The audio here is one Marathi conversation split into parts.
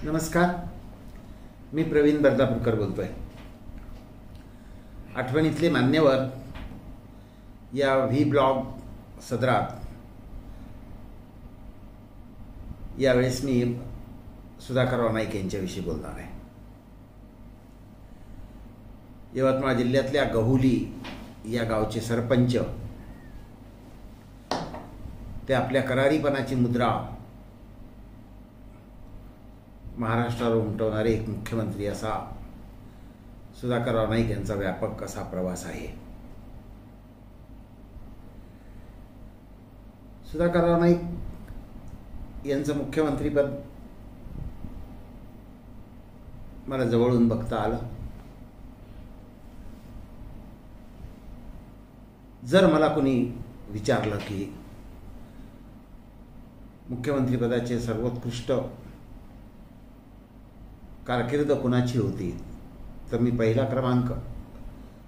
नमस्कार, मी प्रवीण बर्दापूरकर बोलतोय. आठवणीतले मान्यवर या व्ही ब्लॉग सदरात यावेळेस मी सुधाकरराव नाईक यांच्याविषयी बोलणार आहे. यवतमाळ जिल्ह्यातल्या गहुली या गावचे सरपंच, ते आपल्या करारीपणाची मुद्रा महाराष्ट्रावर उमटवणारे एक मुख्यमंत्री असा सुधाकरराव नाईक यांचा व्यापक असा प्रवास आहे. सुधाकरराव नाईक यांचं मुख्यमंत्रीपद मला जवळून बघता आलं. जर मला कोणी विचारलं की मुख्यमंत्रीपदाचे सर्वोत्कृष्ट कारकीर्द कुणाची होती, तर मी पहिला क्रमांक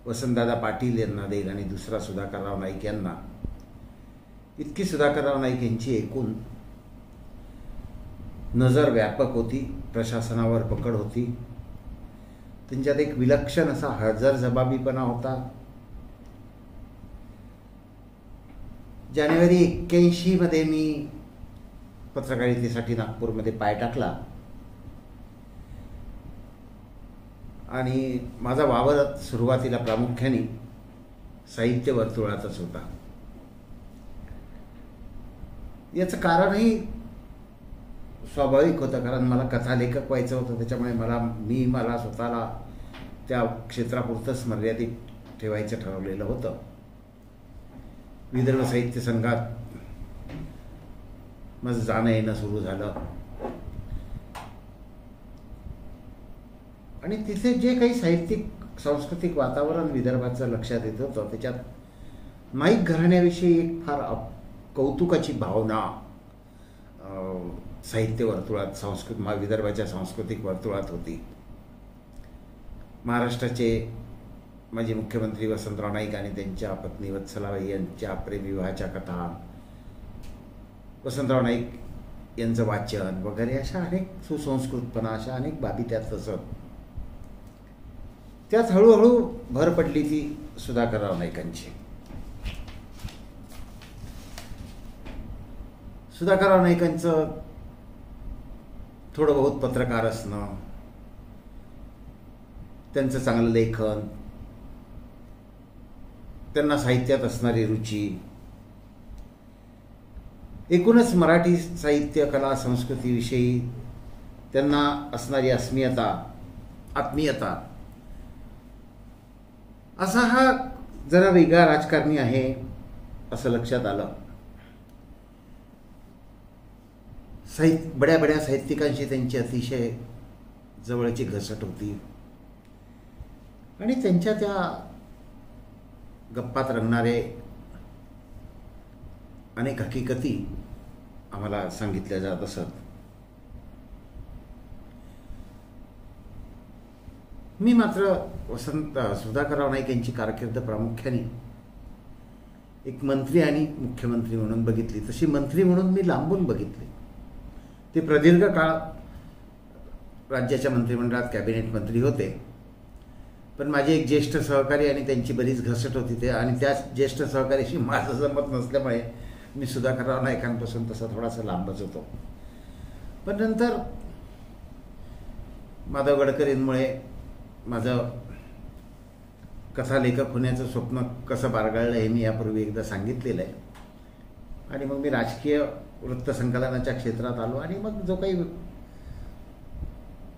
वसंतदादा पाटील यांना देईल आणि दुसरा सुधाकरराव नाईक यांना. इतकी सुधाकरराव नाईक यांची एकूण नजर व्यापक होती, प्रशासनावर पकड होती. त्यांच्यात एक विलक्षण असा हजरजबाबीपणा होता. जानेवारी 81 मध्ये मी पत्रकारितेसाठी नागपूरमध्ये पाय टाकला आणि माझा वावर सुरुवातीला प्रामुख्याने साहित्य वर्तुळातच होता. याचं कारणही स्वाभाविक होतं, कारण मला कथालेखक व्हायचं होतं. त्याच्यामुळे मला स्वतःला त्या क्षेत्रापुरतंच मर्यादित ठेवायचं ठरवलेलं होतं. विदर्भ साहित्य संघात माझं जाणं येणं सुरू झालं आणि तिथे जे काही साहित्यिक सांस्कृतिक वातावरण विदर्भाचं लक्षात येत होतं, त्याच्यात नाईक घराण्याविषयी एक फार कौतुकाची भावना साहित्य वर्तुळात, विदर्भाच्या सांस्कृतिक वर्तुळात होती. महाराष्ट्राचे माजी मुख्यमंत्री वसंतराव नाईक आणि त्यांच्या पत्नी वत्सलाबाई यांच्या प्रेमविवाहाच्या कथा, वसंतराव नाईक यांचं वाचन वगैरे, अशा अनेक सुसंस्कृतपणा, अशा अनेक बाबी त्यात असत. त्यात हळूहळू भर पडली ती सुधाकरराव नाईकांची. सुधाकरराव नाईकांचं थोडं बहुत पत्रकार असणं, त्यांचं चांगलं लेखन, त्यांना साहित्यात असणारी रुची, एकूणच मराठी साहित्य कला संस्कृतीविषयी त्यांना असणारी आत्मीयता, असा हा जरा वेगळा राजकारणी आहे असं लक्षात आलं. बड्या साहित्यिकांशी त्यांची अतिशय जवळची घसट होती आणि त्यांच्या त्या गप्पात रंगणारे अनेक हकीकती आम्हाला सांगितल्या जात असत. मी मात्र सुधाकरराव नाईक यांची कारकीर्द प्रामुख्याने एक मंत्री आणि मुख्यमंत्री म्हणून बघितली. तशी मंत्री म्हणून मी लांबून बघितली. ते प्रदीर्घ काळ राज्याच्या मंत्रिमंडळात कॅबिनेट मंत्री होते, पण माझे एक ज्येष्ठ सहकारी आणि त्यांची बरीच घसट होती ते, आणि त्या ज्येष्ठ सहकार्याशी माझं जमत नसल्यामुळे मी सुधाकरराव नाईकांपासून तसा थोडासा लांबच होतो. पण नंतर माधव गडकरींमुळे माझं कथालेखक होण्याचं स्वप्न कसं बारगळलं हे मी यापूर्वी एकदा सांगितलेलं आहे. आणि मग मी राजकीय वृत्तसंकलनाच्या क्षेत्रात आलो आणि मग जो काही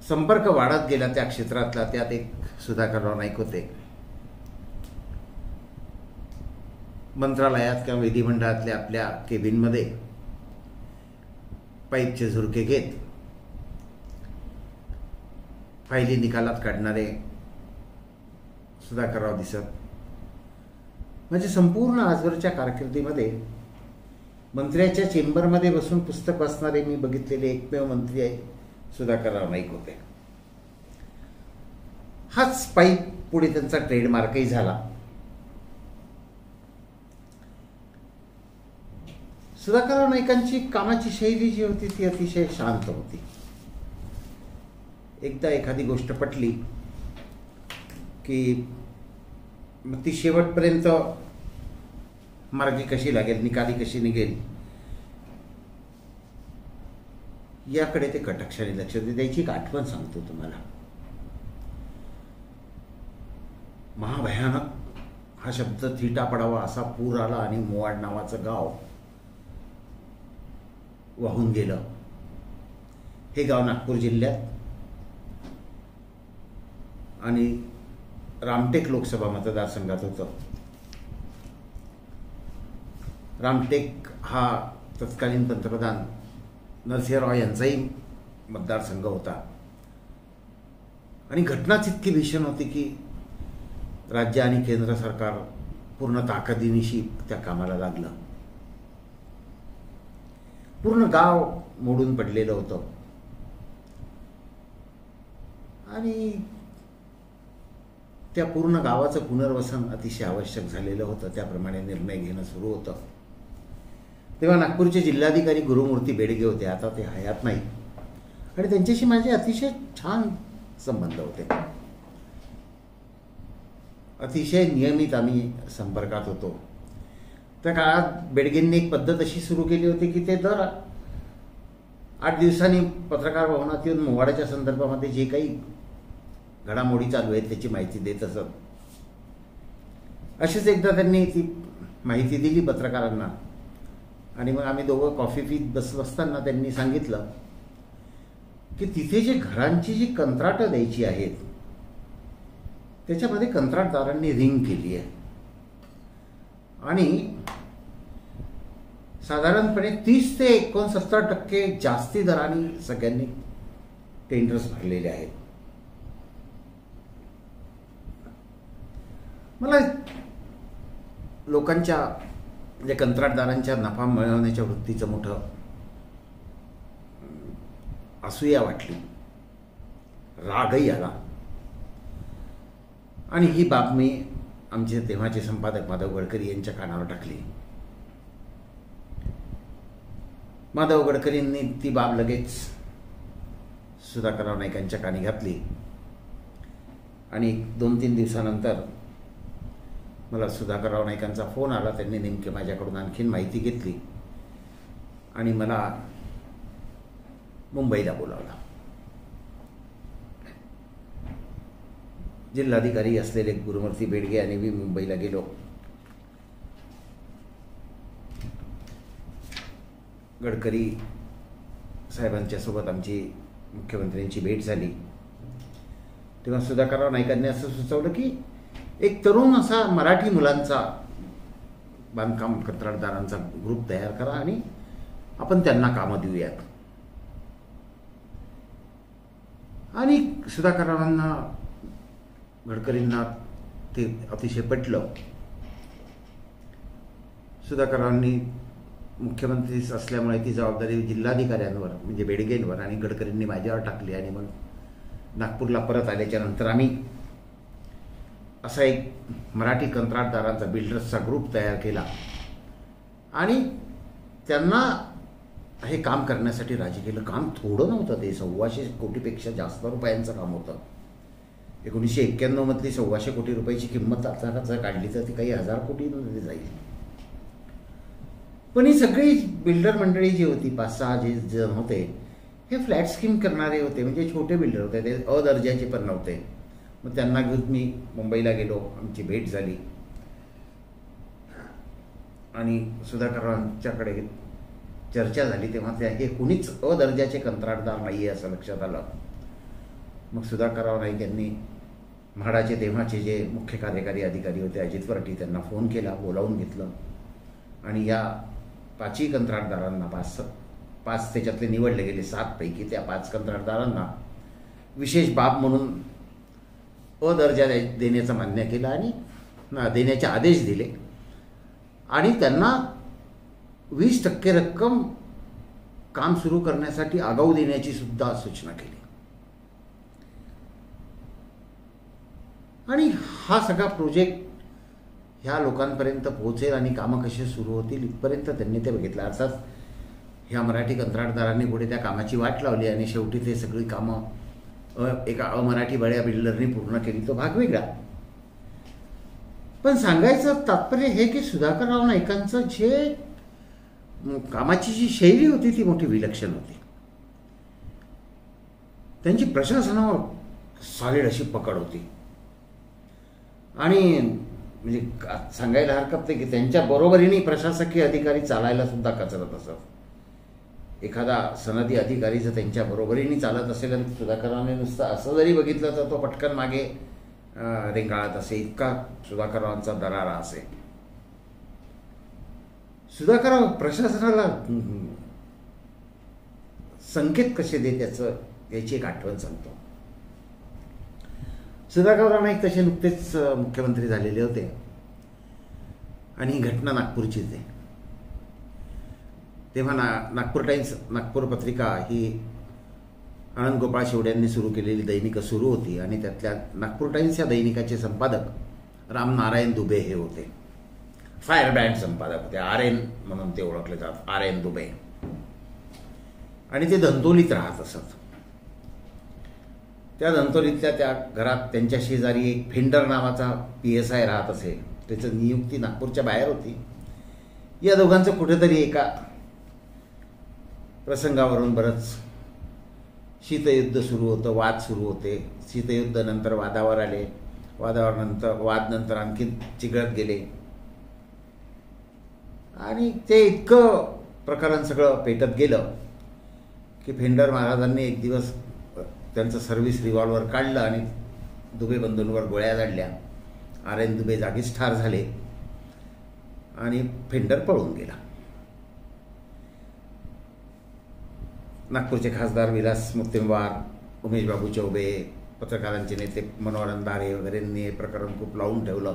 संपर्क वाढत गेला त्या क्षेत्रातला, त्यात एक सुधाकरराव नाईक होते. मंत्रालयात किंवा विधिमंडळातल्या आपल्या केबिनमध्ये पाईपचे झुरके घेत फायली निकालात काढणारे सुधाकरराव दिसत. म्हणजे संपूर्ण आजवरच्या कारकिर्दीमध्ये मंत्र्याच्या चेंबरमध्ये बसून पुस्तक वाचणारे मी बघितलेले एकमेव मंत्री आहे सुधाकरराव नाईक होते. हाच पाईप पुढे त्यांचा ट्रेडमार्कही झाला. सुधाकरराव नाईकांची कामाची शैली जी होती ती अतिशय शांत होती. एकदा एखादी गोष्ट पटली की मग ती शेवटपर्यंत मार्गी कशी लागेल, निकाली कशी निघेल, याकडे ते कटाक्षाने लक्ष देते. त्याची एक आठवण सांगतो तुम्हाला. महाभयानक हा शब्द थिटा पडावा असा पूर आला आणि मोवाड नावाचं गाव वाहून गेलं. हे गाव नागपूर जिल्ह्यात आणि रामटेक लोकसभा मतदारसंघात होतं. रामटेक हा तत्कालीन पंतप्रधान नरसिंहराव यांचाही मतदारसंघ होता. आणि घटनाच इतकी भीषण होती की राज्य आणि केंद्र सरकार पूर्ण ताकदीनिशी त्या कामाला लागलं. पूर्ण गाव मोडून पडलेलं होतं आणि त्या पूर्ण गावाचं पुनर्वसन अतिशय आवश्यक झालेलं होतं. त्याप्रमाणे निर्णय घेणं सुरू होतं. तेव्हा नागपूरचे जिल्हाधिकारी गुरुमूर्ती बेडगे होते. आता ते हयात नाही आणि त्यांच्याशी माझे अतिशय छान संबंध होते. अतिशय नियमित आम्ही संपर्कात होतो. त्या काळात बेडगेंनी एक पद्धत अशी सुरू केली होती की ते दर 8 दिवसांनी पत्रकार भवनात येऊन मोवाड्याच्या संदर्भामध्ये जे काही घडामोडी चालू आहेत त्याची माहिती देत असत. अशीच एकदा त्यांनी ती माहिती दिली पत्रकारांना आणि मग आम्ही दोघं कॉफी पीत बसत असताना त्यांनी सांगितलं की तिथे जे घरांची जी कंत्राटं द्यायची आहेत त्याच्यामध्ये कंत्राटदारांनी रिंग केली आहे आणि साधारणपणे 30 ते 69% जास्ती दराने सगळ्यांनी टेंडर्स भरलेले आहेत. मला लोकांच्या म्हणजे कंत्राटदारांच्या नफा मिळवण्याच्या वृत्तीचं मोठं असूया वाटली, रागही आला. आणि ही बाब मी आमचे तेव्हाचे संपादक माधव गडकरी यांच्या कानावर टाकली. माधव गडकरींनी ती बाब लगेच सुधाकरराव नाईक यांच्या कानी घातली आणि 2-3 दिवसानंतर मला सुधाकरराव नाईकांचा फोन आला. त्यांनी नेमके माझ्याकडून आणखीन माहिती घेतली आणि मला मुंबईला बोलावला. जिल्हाधिकारी असलेले गुरुमूर्ती बेडगे आणि मी मुंबईला गेलो. गडकरी साहेबांच्या सोबत आमची मुख्यमंत्र्यांची भेट झाली. तेव्हा सुधाकरराव नाईकांनी असं सुचवलं की एक तरुण असा मराठी मुलांचा बांधकाम कंत्राटदारांचा ग्रुप तयार करा आणि आपण त्यांना कामं देऊयात. आणि सुधाकररावांना गडकरींना ते अतिशय पटलं. सुधाकररावांनी मुख्यमंत्री असल्यामुळे ती जबाबदारी जिल्हाधिकाऱ्यांवर म्हणजे बेडगेंवर आणि गडकरींनी माझ्यावर टाकली. आणि मग नागपूरला परत आल्याच्या नंतर आम्ही असा एक मराठी कंत्राटदारांचा बिल्डर्सचा ग्रुप तयार केला आणि त्यांना हे काम करण्यासाठी राजी केलं. काम थोडं नव्हतं, ते 1,400 कोटीपेक्षा जास्त रुपयांचं काम होतं. 1991 मधली 1,400 कोटी रुपयाची किंमत आता काढली तर ती काही 1000 कोटीमध्ये जाईल. पण ही सगळी बिल्डर मंडळी जी होती 5-6 जे जण होते हे फ्लॅट स्कीम करणारे होते, म्हणजे छोटे बिल्डर होते, ते अदर्जाचे पण नव्हते. मग त्यांना घेऊन मी मुंबईला गेलो. आमची भेट झाली आणि सुधाकररावांच्याकडे चर्चा झाली. तेव्हा त्या हे कुणीच अदर्जाचे कंत्राटदार नाही आहे असं लक्षात आलं. मग सुधाकरराव नाईक यांनी म्हाडाचे तेव्हाचे जे मुख्य कार्यकारी अधिकारी होते अजित वरटी त्यांना फोन केला, बोलावून घेतलं आणि या 5ही कंत्राटदारांना 5 त्याच्यातले निवडले गेले 7 पैकी त्या 5 कंत्राटदारांना विशेष बाब म्हणून अदर्जा देण्याचं मान्य केलं आणि देण्याचे आदेश दिले आणि त्यांना 20% रक्कम काम सुरू करण्यासाठी आगाऊ देण्याची सुद्धा सूचना केली. आणि हा सगळा प्रोजेक्ट ह्या लोकांपर्यंत पोहोचेल आणि कामं कशी सुरू होतील इथपर्यंत त्यांनी ते बघितलं. अर्थात ह्या मराठी कंत्राटदारांनी पुढे त्या कामाची वाट लावली आणि शेवटी ते सगळी कामं एका अमराठी बड्या बिल्डरनी पूर्ण केली, तो भाग वेगळा. पण सांगायचं तात्पर्य हे की सुधाकरराव नाईकांचं जे कामाची जी शैली होती ती मोठी विलक्षण होती. त्यांची प्रशासनावर सॉलिड अशी पकड होती. आणि म्हणजे सांगायला हरकत नाही की त्यांच्या बरोबरीने प्रशासकीय अधिकारी चालायला सुद्धा कचरत असत. एखादा सनदी अधिकारी जर त्यांच्या बरोबरीने चालत असेल आणि सुधाकररावने नुसतं असं जरी बघितलं तर तो पटकन मागे रेंगाळत असे, इतका सुधाकररावांचा दरारा असे. सुधाकरराव प्रशासनाला संकेत कसे देत याची एक आठवण सांगतो. सुधाकरराव नाईक तसे नुकतेच मुख्यमंत्री झालेले होते आणि ही घटना नागपूरचीच आहे. तेव्हा नागपूर टाइम्स, नागपूर पत्रिका ही आनंद गोपाळ शेवडे यांनी सुरू केलेली दैनिकं सुरू होती आणि त्यातल्या नागपूर टाइम्स या दैनिकाचे संपादक राम नारायण दुबे हे होते. फायर ब्रँड संपादक होते, RN म्हणून ते ओळखले जातात, RN दुबे. आणि ते धंतोलीत राहत असत. त्या धंतोलीतल्या त्या घरात त्यांच्या शेजारी एक फेंडर नावाचा PSI राहत असे. त्याची नियुक्ती नागपूरच्या बाहेर होती. या दोघांचं कुठेतरी एका प्रसंगावरून बरंच शीतयुद्ध सुरू होतं, वाद सुरू होते. शीतयुद्ध नंतर वादावर आले, वाद नंतर आणखी चिघळत गेले आणि ते इतकं प्रकरण सगळं पेटत गेलं की फेंडर महाराजांनी एक दिवस त्यांचं सर्व्हिस रिव्हॉल्वर काढलं आणि दुबे बंधूंवर गोळ्या झाडल्या. RN दुबे जागीच ठार झाले आणि फेंडर पळून गेला. नागपूरचे खासदार विलास मुत्तेमवार, उमेश बाबू चौबे, पत्रकारांचे नेते मनोहर अंधारे वगैरेंनी हे प्रकरण खूप लावून ठेवलं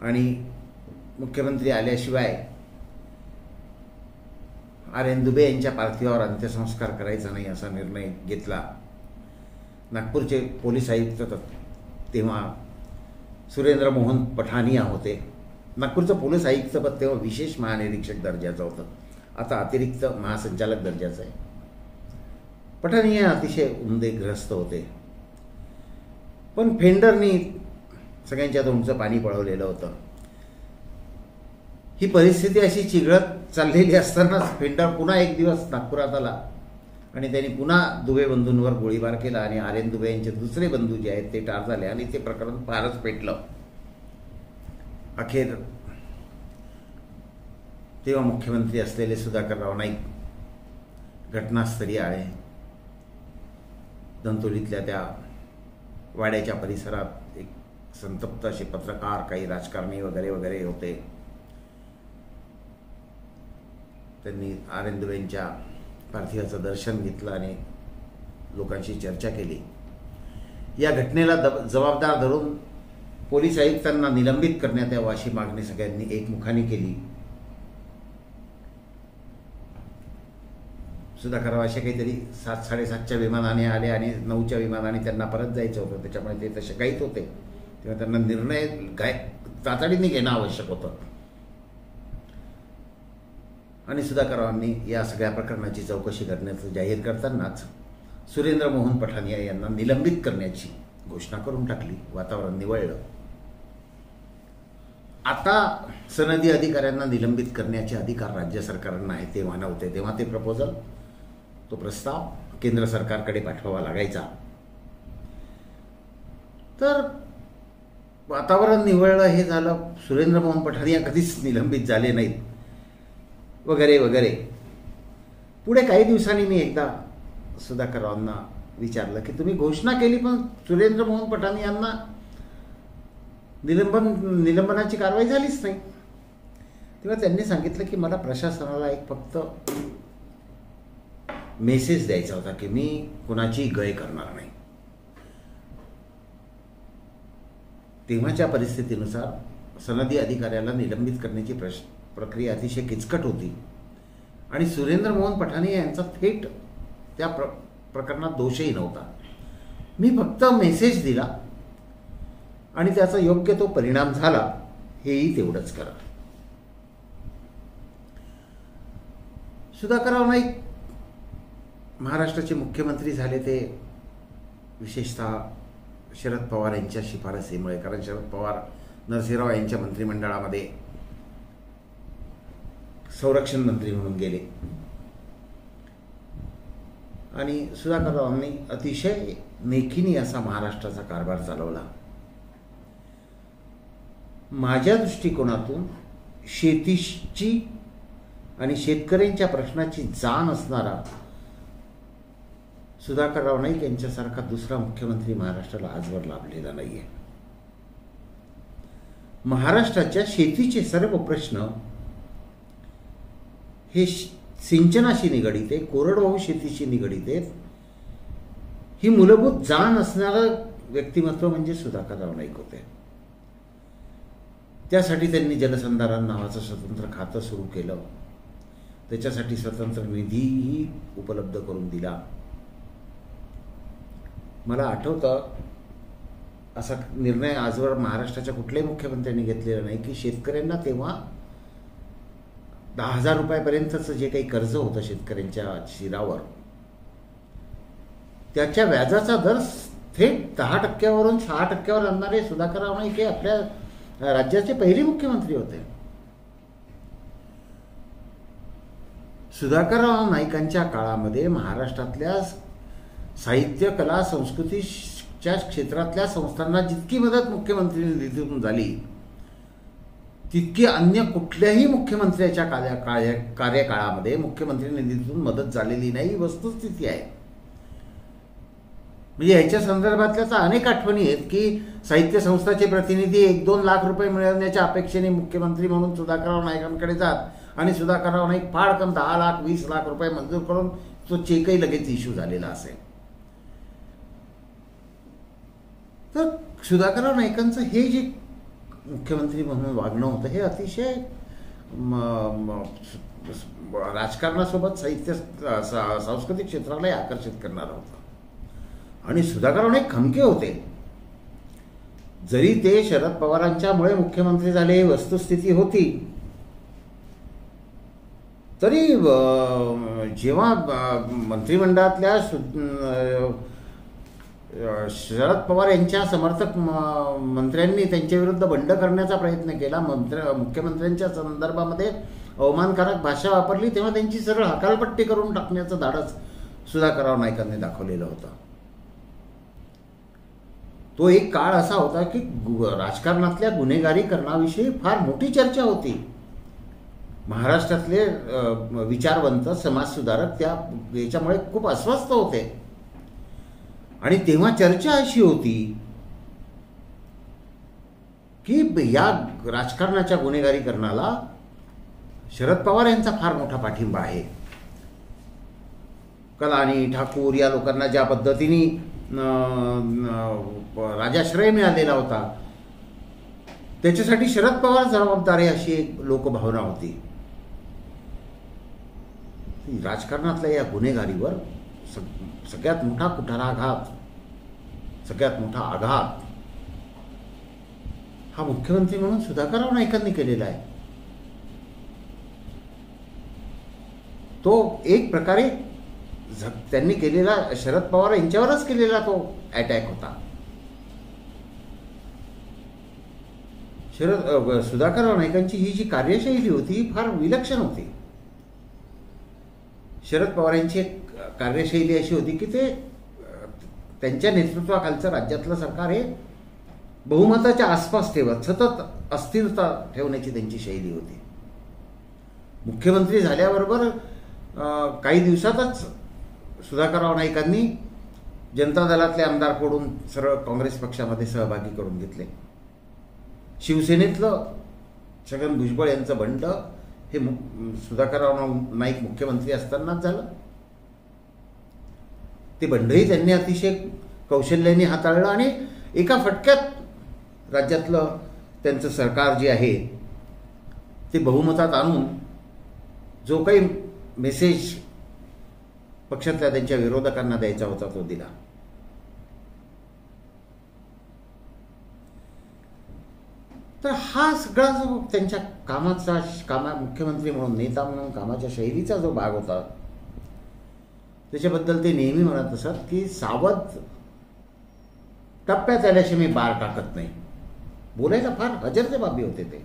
आणि मुख्यमंत्री आल्याशिवाय RN दुबे यांच्या पार्थिवावर अंत्यसंस्कार करायचा नाही असा निर्णय घेतला. नागपूरचे पोलीस आयुक्त तेव्हा सुरेंद्र मोहन पठानिया होते. नागपूरचं पोलीस आयुक्तपद तेव्हा विशेष महानिरीक्षक दर्जाचं होतं, आता अतिरिक्त महासंचालक दर्जाचं आहे. पठानिया अतिशय उमदे ग्रस्त होते. पण फेंडरनी सगळ्यांच्या तोंडचं पाणी पळवलेलं होतं. ही परिस्थिती अशी चिघळत चाललेली असतानाच फेंडर पुन्हा एक दिवस नागपुरात आला आणि त्यांनी पुन्हा दुबे बंधूंवर गोळीबार केला आणि RN दुबे यांचे दुसरे बंधू जे आहेत ते ठार झाले आणि ते प्रकरण फारच पेटलं. अखेर तेव्हा मुख्यमंत्री असलेले सुधाकरराव नाईक घटनास्थळी आले. धंतोलीतल्या त्या वाड्याच्या परिसरात एक संतप्त असे पत्रकार, काही राजकारणी वगैरे वगैरे होते. त्यांनी RN दुबेंच्या पार्थिवाचं दर्शन घेतलं आणि लोकांशी चर्चा केली. या घटनेला जबाबदार धरून पोलीस आयुक्तांना निलंबित करण्यात यावं अशी मागणी सगळ्यांनी एकमुखाने केली. सुधाकरराव असे काहीतरी 7-7:30च्या विमानाने आले आणि 9च्या विमानाने त्यांना परत जायचं होतं, त्याच्यामुळे ते तसे काहीच होते. तेव्हा त्यांना निर्णय तातडीने घेणं आवश्यक होतं आणि सुधाकररावांनी या सगळ्या प्रकरणाची चौकशी करण्याचं जाहीर करतानाच सुरेंद्र मोहन पठानिया यांना निलंबित करण्याची घोषणा करून टाकली. वातावरण निवळलं. आता सनदी अधिकाऱ्यांना निलंबित करण्याचे अधिकार राज्य सरकारांना आहे, तेव्हा नव्हते. तेव्हा ते प्रपोजल, तो प्रस्ताव केंद्र सरकारकडे पाठवावा लागायचा. तर वातावरण निवळलं, हे झालं. सुरेंद्र मोहन पठानिया कधीच निलंबित झाले नाहीत वगैरे वगैरे. पुढे काही दिवसांनी मी एकदा सुधाकररावांना विचारलं की तुम्ही घोषणा केली पण सुरेंद्र मोहन पठानियांना निलंबनाची कारवाई झालीच नाही. तेव्हा त्यांनी सांगितलं की मला प्रशासनाला एक फक्त मेसेज द्यायचा होता की मी कुणाची गय करणार नाही. तेव्हाच्या परिस्थितीनुसार सनदी अधिकाऱ्याला निलंबित करण्याची प्रक्रिया अतिशय किचकट होती आणि सुरेंद्र मोहन पठानिया यांचा थेट त्या प्रकरणात दोषही नव्हता. मी फक्त मेसेज दिला आणि त्याचा योग्य तो परिणाम झाला, हेही तेवढंच करा. सुधाकरराव नाईक महाराष्ट्राचे मुख्यमंत्री झाले ते विशेषतः शरद पवार यांच्या शिफारसीमुळे, कारण शरद पवार नरसिंहराव यांच्या मंत्रिमंडळामध्ये संरक्षण मंत्री म्हणून गेले आणि सुधाकररावांनी अतिशय नेखीने असा महाराष्ट्राचा कारभार चालवला. माझ्या दृष्टिकोनातून शेतीची आणि शेतकऱ्यांच्या प्रश्नाची जाण असणारा सुधाकरराव नाईक यांच्यासारखा दुसरा मुख्यमंत्री महाराष्ट्राला आजवर लाभलेला नाहीये. महाराष्ट्राच्या शेतीचे सर्व प्रश्न हे सिंचनाशी निगडीत आहे, कोरडवाहू शेतीशी निगडीत आहेत. ही मूलभूत जाण असणारं व्यक्तिमत्व म्हणजे सुधाकरराव नाईक होते. त्यासाठी त्यांनी जलसंधारण नावाचं स्वतंत्र खातं सुरू केलं, त्याच्यासाठी स्वतंत्र निधीही उपलब्ध करून दिला. मला आठवतं असा निर्णय आजवर महाराष्ट्राच्या कुठल्याही मुख्यमंत्र्यांनी घेतलेला नाही की शेतकऱ्यांना तेव्हा 10,000 रुपयापर्यंतचं जे काही कर्ज होतं शेतकऱ्यांच्या शिरावर, त्याच्या व्याजाचा दर थेट 10%वरून 6%वर आणणारे सुधाकरराव नाईक हे आपल्या राज्याचे पहिले मुख्यमंत्री होते. सुधाकरराव नाईकांच्या काळामध्ये महाराष्ट्रातल्या साहित्य, कला, संस्कृतीच्या क्षेत्रातल्या संस्थांना जितकी मदत मुख्यमंत्री निधीतून झाली तितकी अन्य कुठल्याही मुख्यमंत्र्याच्या कार्यकाळामध्ये मुख्यमंत्री निधीतून मदत झालेली नाही, वस्तुस्थिती आहे. म्हणजे याच्या संदर्भातल्या तर अनेक आठवणी आहेत की साहित्य संस्थाचे प्रतिनिधी 1-2 लाख रुपये मिळवण्याच्या अपेक्षेने मुख्यमंत्री म्हणून सुधाकरराव नाईकांकडे जात आणि सुधाकरराव नाईक फाडकन 10 लाख 20 लाख रुपये मंजूर करून तो चेकही लगेच इश्यू झालेला असेल. तर सुधाकरराव नाईकांचं हे जे मुख्यमंत्री म्हणून वागणं होतं हे अतिशय राजकारणासोबत साहित्य सांस्कृतिक क्षेत्रालाही आकर्षित करणारं होतं. आणि सुधाकरराव नाईक खमके होते. जरी ते शरद पवारांच्यामुळे मुख्यमंत्री झाले वस्तुस्थिती होती, तरी जेव्हा मंत्रिमंडळातल्या शरद पवार यांच्या समर्थक मंत्र्यांनी त्यांच्याविरुद्ध बंड करण्याचा प्रयत्न केला, मुख्यमंत्र्यांच्या संदर्भामध्ये अवमानकारक भाषा वापरली, तेव्हा त्यांची सरळ हकालपट्टी करून टाकण्याचं धाडस सुधाकरराव नाईकांनी दाखवलेलं होतं. तो एक काळ असा होता की राजकारणातल्या गुन्हेगारीकरणाविषयी फार मोठी चर्चा होती. महाराष्ट्रातले विचारवंत, समाजसुधारक त्या याच्यामुळे खूप अस्वस्थ होते. आणि तेव्हा चर्चा अशी होती की या राजकारणाच्या गुन्हेगारीकरणाला शरद पवार यांचा फार मोठा पाठिंबा आहे. कलानी, ठाकूर या लोकांना ज्या पद्धतीने राजाश्रय मिळालेला होता त्याच्यासाठी शरद पवार जबाबदार आहे अशी एक लोकभावना होती. राजकारणातल्या या गुन्हेगारीवर सगळ्यात मोठा कुठाराघात, सगळ्यात मोठा आघात हा मुख्यमंत्री म्हणून सुधाकरराव नाईकांनी केलेला आहे. तो एक प्रकारे त्यांनी केलेला शरद पवार यांच्यावरच केलेला तो अटॅक होता. सुधाकरराव नाईकांची ही जी कार्यशैली होती ही फार विलक्षण होती. शरद पवार यांची एक कार्यशैली अशी होती की ते त्यांच्या नेतृत्वाखालचं राज्यातलं सरकार हे बहुमताच्या आसपास ठेवत सतत अस्थिरता ठेवण्याची त्यांची शैली होती. मुख्यमंत्री झाल्याबरोबर काही दिवसातच सुधाकरराव नाईकांनी जनता दलातले आमदार फोडून सरळ काँग्रेस पक्षामध्ये सहभागी करून घेतले. शिवसेनेतलं छगन भुजबळ यांचं बंड हे सुधाकरराव नाईक मुख्यमंत्री असतानाच झालं. ते बंडही त्यांनी अतिशय कौशल्याने हाताळलं आणि एका फटक्यात राज्यातलं त्यांचं सरकार जे आहे ते बहुमतात आणून जो काही मेसेज पक्षातल्या त्यांच्या विरोधकांना द्यायचा होता तो दिला. तर हा सगळा जो त्यांच्या मुख्यमंत्री म्हणून, नेता म्हणून कामाच्या शैलीचा जो भाग होता त्याच्याबद्दल ते नेहमी म्हणत असत की सावध टप्प्यात आल्याशिवाय मी बार टाकत नाही. बोलायला फार हजरजबाबी होते ते.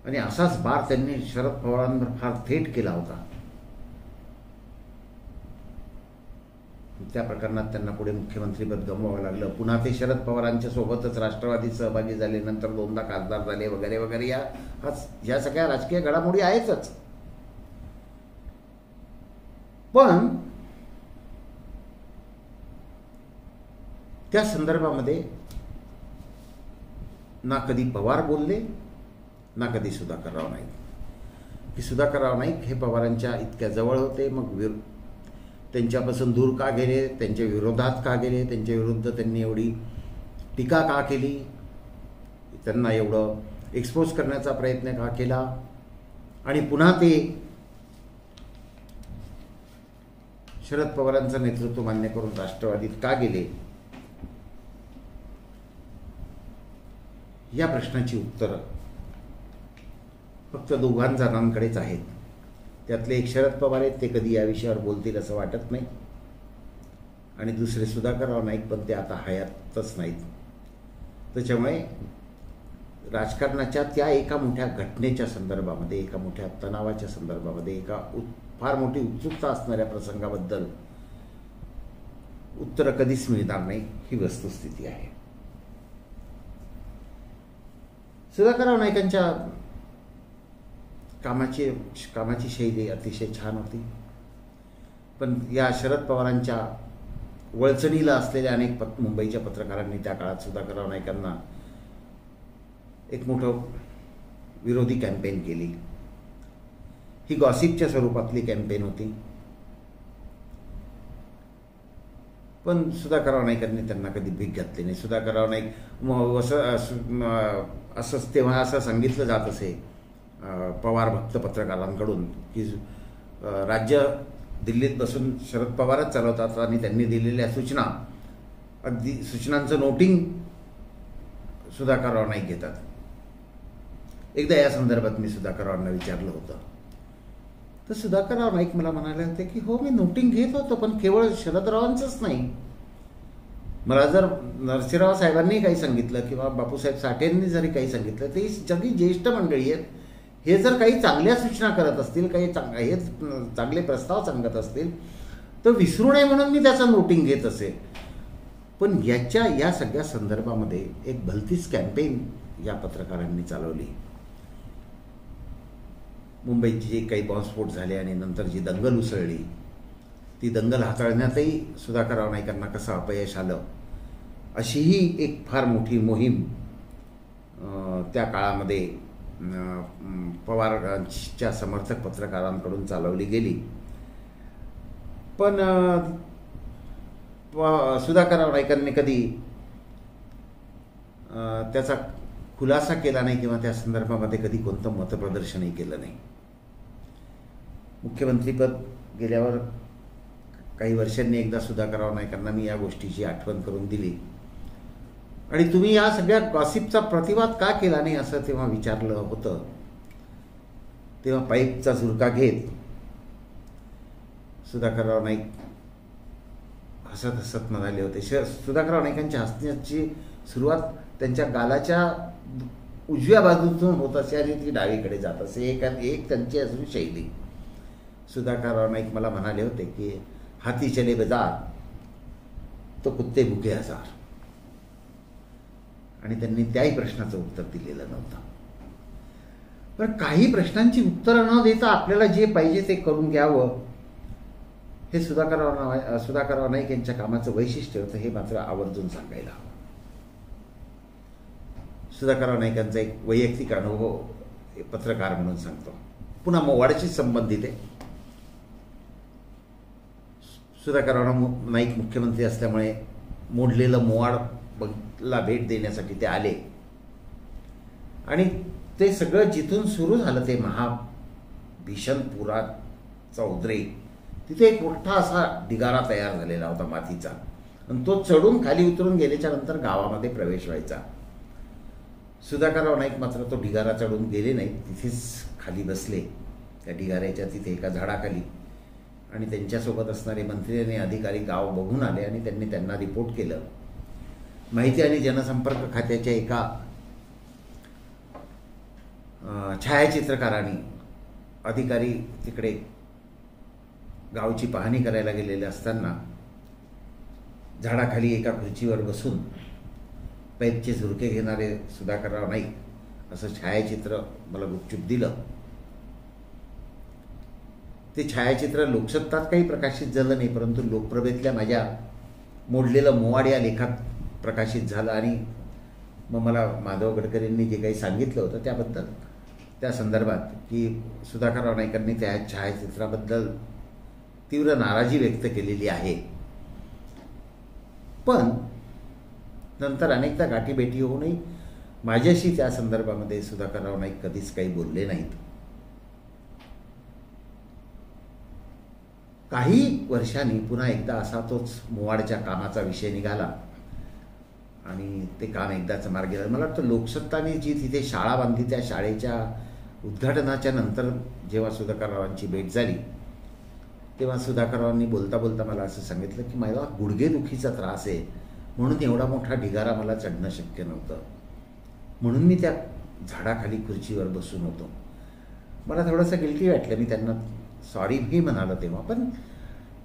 आणि असाच बार त्यांनी शरद पवारांवर फार थेट केला होता. त्या प्रकरणात त्यांना पुढे मुख्यमंत्रीपद गमवावं लागलं. पुन्हा ते शरद पवारांच्या सोबतच राष्ट्रवादीत सहभागी झाले, नंतर 2दा खासदार झाले वगैरे वगैरे. या सगळ्या राजकीय घडामोडी आहेतच. पण त्या संदर्भामध्ये ना कधी पवार बोलले ना कधी सुधाकरराव नाईक. की सुधाकरराव नाईक हे पवारांच्या इतक्या जवळ होते, मग त्यांच्यापासून दूर का गेले, त्यांच्या विरोधात का गेले, त्यांच्या विरुद्ध त्यांनी एवढी टीका का केली, त्यांना एवढं एक्सपोज करण्याचा प्रयत्न का केला, आणि पुन्हा ते शरद पवारांचं नेतृत्व मान्य करून राष्ट्रवादीत का गेले, या प्रश्नाची उत्तरं फक्त दोघांजणांकडेच आहेत. त्यातले एक शरद पवार आहेत, ते कधी या विषयावर बोलतील असं वाटत नाही, आणि दुसरे सुधाकरराव नाईक, पण ते आता हयातच नाहीत. त्याच्यामुळे राजकारणाच्या त्या एका मोठ्या घटनेच्या संदर्भामध्ये, एका मोठ्या तणावाच्या संदर्भामध्ये, एका फार मोठी उत्सुकता असणाऱ्या प्रसंगाबद्दल उत्तरं कधीच मिळणार नाही, ही वस्तुस्थिती आहे. सुधाकरराव नाईकांच्या कामाची शैली अतिशय छान होती, पण या शरद पवारांच्या वळचणीला असलेल्या अनेक मुंबईच्या पत्रकारांनी त्या काळात सुधाकरराव नाईकांना एक मोठं विरोधी कॅम्पेन केली. ही गॉसिपच्या स्वरूपातली कॅम्पेन होती, पण सुधाकरराव नाईकांनी त्यांना कधी भीक घातली नाही. सुधाकरराव नाईक असं तेव्हा असं सांगितलं जात असे पवार भक्त पत्रकारांकडून की राज्य दिल्लीत बसून शरद पवारच चालवतात आणि त्यांनी दिलेल्या सूचना, अगदी सूचनांचं नोटिंग सुधाकरराव नाईक घेतात. एकदा या संदर्भात मी सुधाकररावांना विचारलं होतं, तर सुधाकरराव नाईक मला म्हणाले होते की हो, मी नोटिंग घेत होतो, पण केवळ शरदरावांचंच नाही, मला जर नरसिंहराव साहेबांनी काही सांगितलं किंवा बापूसाहेब साठेंनी जरी काही सांगितलं, ते सगळी ज्येष्ठ मंडळी आहेत, हे जर काही चांगल्या सूचना करत असतील, काही हे चांगले प्रस्ताव सांगत असतील, तर विसरू नये म्हणून मी त्याचं नोटिंग घेत असे. पण या सगळ्या संदर्भामध्ये एक भलतीच कॅम्पेन या पत्रकारांनी चालवली. मुंबईत जे काही बॉम्बस्फोट झाले आणि नंतर जी दंगल उसळली, ती दंगल हाताळण्यातही सुधाकरराव नाईकांना कसं अपयश आलं, अशीही एक फार मोठी मोहीम त्या काळामध्ये पवारांच्या समर्थक पत्रकारांकडून चालवली गेली. पण सुधाकरराव नाईकांनी कधी त्याचा खुलासा केला नाही किंवा त्या संदर्भामध्ये कधी कोणतं मतप्रदर्शनही केलं नाही. मुख्यमंत्रीपद गेल्यावर काही वर्षांनी एकदा सुधाकरराव नाईकांना मी या गोष्टीची आठवण करून दिली, आणि तुम्ही या सगळ्या गॉसिपचा प्रतिवाद का केला नाही असं तेव्हा विचारलं होतं. तेव्हा पाईपचा झुरका घेत सुधाकरराव नाईक हसत हसत म्हणाले होते. सुधाकरराव नाईकांच्या हसण्याची सुरुवात त्यांच्या गालाच्या उजव्या बाजूतून होत असे आणि ती डावीकडे जात असे, एक त्यांची अजून शैली. सुधाकरराव नाईक मला म्हणाले होते की हाती चले बाजार तो कुत्ते भुके हजार, आणि त्यांनी त्याही प्रश्नाचं उत्तर दिलेलं नव्हतं. पण काही प्रश्नांची उत्तरं न देता आपल्याला जे पाहिजे ते करून घ्यावं, हे सुधाकरराव नाईक यांच्या कामाचं वैशिष्ट्य होतं, हे मात्र आवर्जून सांगायला हवं. सुधाकरराव नाईकांचा एक वैयक्तिक अनुभव पत्रकार म्हणून सांगतो, पुन्हा मोवाडशी संबंधित आहे. सुधाकरराव नाईक मुख्यमंत्री असल्यामुळे मोडलेलं मोवाडला भेट देण्यासाठी ते आले, आणि ते सगळं जिथून सुरू झालं ते भीषण पुराचा उद्रेक, तिथे एक मोठा असा ढिगारा तयार झालेला होता मातीचा, आणि तो चढून खाली उतरून गेल्याच्या नंतर गावामध्ये प्रवेश व्हायचा. सुधाकरराव नाईक मात्र तो ढिगारा चढून गेले नाहीत, तिथेच खाली बसले त्या ढिगाऱ्याच्या तिथे एका झाडाखाली, आणि त्यांच्यासोबत असणारे मंत्री आणि अधिकारी गाव बघून आले आणि त्यांनी त्यांना रिपोर्ट केलं. माहिती आणि जनसंपर्क खात्याच्या एका छायाचित्रकारांनी अधिकारी तिकडे गावची पाहणी करायला गेलेले असताना झाडाखाली एका खुर्चीवर बसून पैपचे झुरके घेणारे सुधाकरराव नाईक असं छायाचित्र मला गुपचूप दिलं. ते छायाचित्र लोकसत्तात काही प्रकाशित झालं नाही, परंतु लोकप्रभेतल्या माझ्या मोडलेलं मोवाड या लेखात प्रकाशित झालं. आणि मग मला माधव गडकरींनी जे काही सांगितलं होतं त्याबद्दल, त्या संदर्भात की सुधाकरराव नाईकांनी त्या छायाचित्राबद्दल तीव्र नाराजी व्यक्त केलेली आहे. पण नंतर अनेकदा गाठीभेटी होऊनही माझ्याशी त्या संदर्भामध्ये सुधाकरराव नाईक कधीच काही बोलले नाहीत. काही वर्षांनी पुन्हा एकदा असा तोच मोवाडच्या कामाचा विषय निघाला आणि ते काम एकदाच मार्गी लागलं. मला वाटतं लोकसत्ताने जी तिथे शाळा बांधली, त्या शाळेच्या उद्घाटनाच्या नंतर जेव्हा सुधाकररावांची भेट झाली तेव्हा सुधाकररावांनी बोलता बोलता मला असं सांगितलं की मला गुडघेदुखीचा त्रास आहे, म्हणून एवढा मोठा ढिगारा मला चढणं शक्य नव्हतं, म्हणून मी त्या झाडाखाली खुर्चीवर बसून होतो. मला थोडंसं गिल्टी वाटलं. मी त्यांना सॉरी ही म्हणालो तेव्हा, पण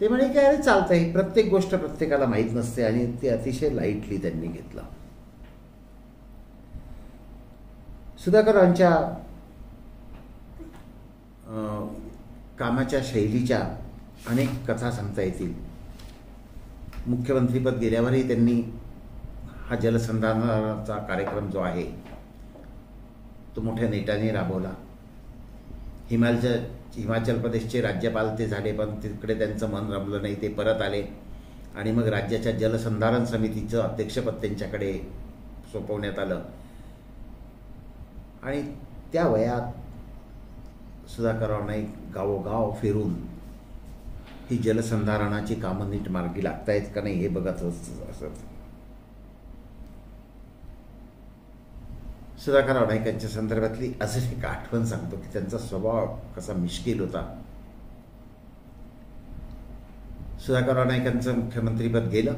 ते म्हणे की अरे चालतंय, प्रत्येक गोष्ट प्रत्येकाला माहीत नसते, आणि ते अतिशय लाईटली त्यांनी घेतलं. सुधाकररावांच्या कामाच्या शैलीच्या अनेक कथा सांगता येतील. मुख्यमंत्रीपद गेल्यावरही त्यांनी हा जलसंधारणाचा कार्यक्रम जो आहे तो मोठ्या नेटाने राबवला. हिमाचल प्रदेशचे राज्यपाल ते झाले, पण तिकडे त्यांचं मन रमलं नाही, ते परत आले आणि मग राज्याच्या जलसंधारण समितीचं अध्यक्षपद त्यांच्याकडे सोपवण्यात आलं. आणि त्या वयात सुधाकरराव नाईक गावोगाव फिरून ही जलसंधारणाची कामं नीट मार्गी लागतायत का नाही हे बघत असत. सुधाकरराव नाईकांच्या संदर्भातली अजून एक आठवण सांगतो की त्यांचा स्वभाव कसा मिश्किल होता. सुधाकरराव नाईकांचं मुख्यमंत्रीपद गेलं,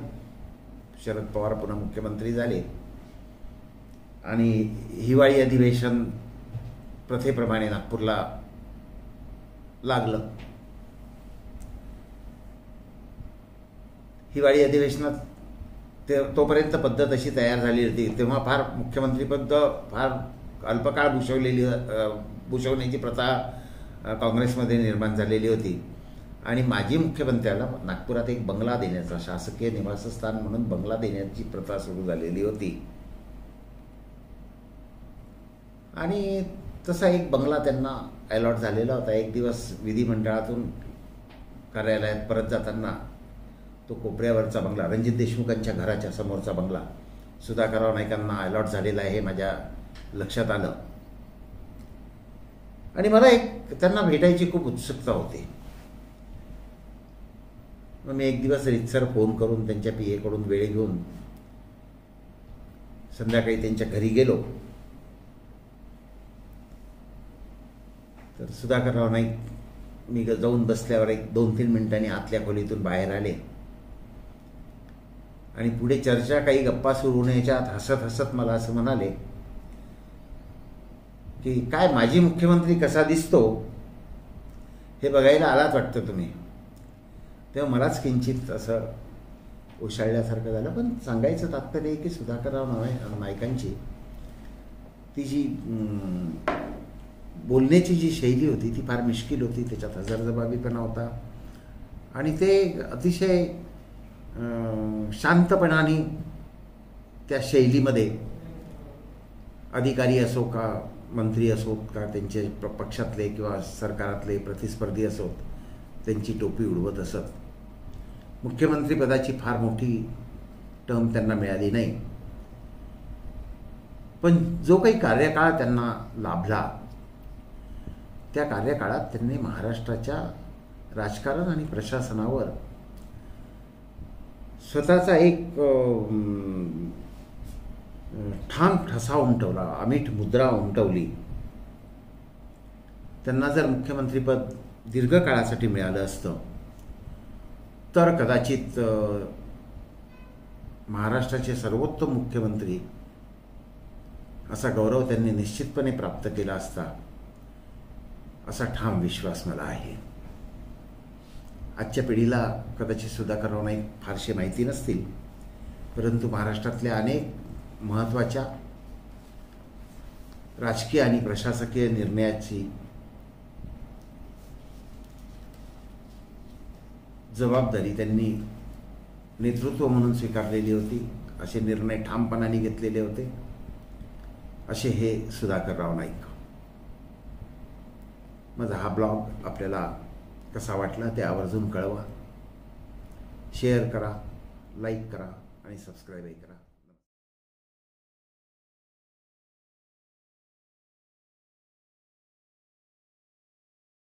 शरद पवार पुन्हा मुख्यमंत्री झाले आणि हिवाळी अधिवेशन प्रथेप्रमाणे नागपूरला लागलं. हिवाळी अधिवेशनात तोपर्यंत पद्धत अशी तयार झाली होती, तेव्हा फार मुख्यमंत्रीपद फार अल्पकाळ भूषवण्याची प्रथा काँग्रेसमध्ये निर्माण झालेली होती आणि माजी मुख्यमंत्र्याला नागपुरात एक बंगला देण्याचा, शासकीय निवासस्थान म्हणून बंगला देण्याची प्रथा सुरू झालेली होती. आणि तसा एक बंगला त्यांना अलॉट झालेला होता. एक दिवस विधिमंडळातून कार्यालयात परत जाताना तो कोपऱ्यावरचा बंगला, रणजित देशमुखांच्या घराच्या समोरचा बंगला सुधाकरराव नाईकांना अलॉट झालेला आहे हे माझ्या लक्षात आलं आणि मला त्यांना भेटायची खूप उत्सुकता होती. मग मी एक दिवस रीतसर फोन करून त्यांच्या पीएकडून वेळ घेऊन संध्याकाळी त्यांच्या घरी गेलो. तर सुधाकरराव नाईक मी जाऊन बसल्यावर एक 2-3 मिनिटांनी आतल्या खोलीतून बाहेर आले आणि पुढे चर्चा काही गप्पा सुरू होण्याच्यात हसत हसत मला असं म्हणाले की काय माजी मुख्यमंत्री कसा दिसतो हे बघायला आलात वाटतं तुम्ही. तेव्हा मलाच किंचित असं ओशाळल्यासारखं झालं. पण सांगायचं तात्पर्य आहे की सुधाकरराव नाईकांची ती जी बोलण्याची जी शैली होती ती फार मिश्किल होती, त्याच्यात हजरजबाबीपणा होता आणि ते अतिशय शांतपणाने त्या शैलीमध्ये अधिकारी असो का मंत्री असोत का त्यांचे पक्षातले किंवा सरकारातले प्रतिस्पर्धी असोत त्यांची टोपी उडवत असत. मुख्यमंत्रीपदाची फार मोठी टर्म त्यांना मिळाली नाही, पण जो काही कार्यकाळ त्यांना लाभला त्या कार्यकाळात त्यांनी महाराष्ट्राच्या राजकारण आणि प्रशासनावर स्वतःचा एक ठाम ठसा उमटवला, अमिट मुद्रा उमटवली. त्यांना जर मुख्यमंत्रीपद दीर्घ काळासाठी मिळालं असतं तर कदाचित महाराष्ट्राचे सर्वोत्तम मुख्यमंत्री असा गौरव त्यांनी निश्चितपणे प्राप्त केला असता, असा ठाम विश्वास मला आहे. आजच्या पिढीला कदाचित सुधाकरराव नाईक फारशी माहिती नसतील, परंतु महाराष्ट्रातल्या अनेक महत्त्वाच्या राजकीय आणि प्रशासकीय निर्णयाची जबाबदारी त्यांनी नेतृत्व म्हणून स्वीकारलेली होती. असे निर्णय ठामपणाने घेतलेले होते. असे हे सुधाकरराव नाईक. माझा हा ब्लॉग आपल्याला कसा वाटला ते आवर्जून कळवा. शेअर करा, लाईक करा आणि सबस्क्राईबही करा.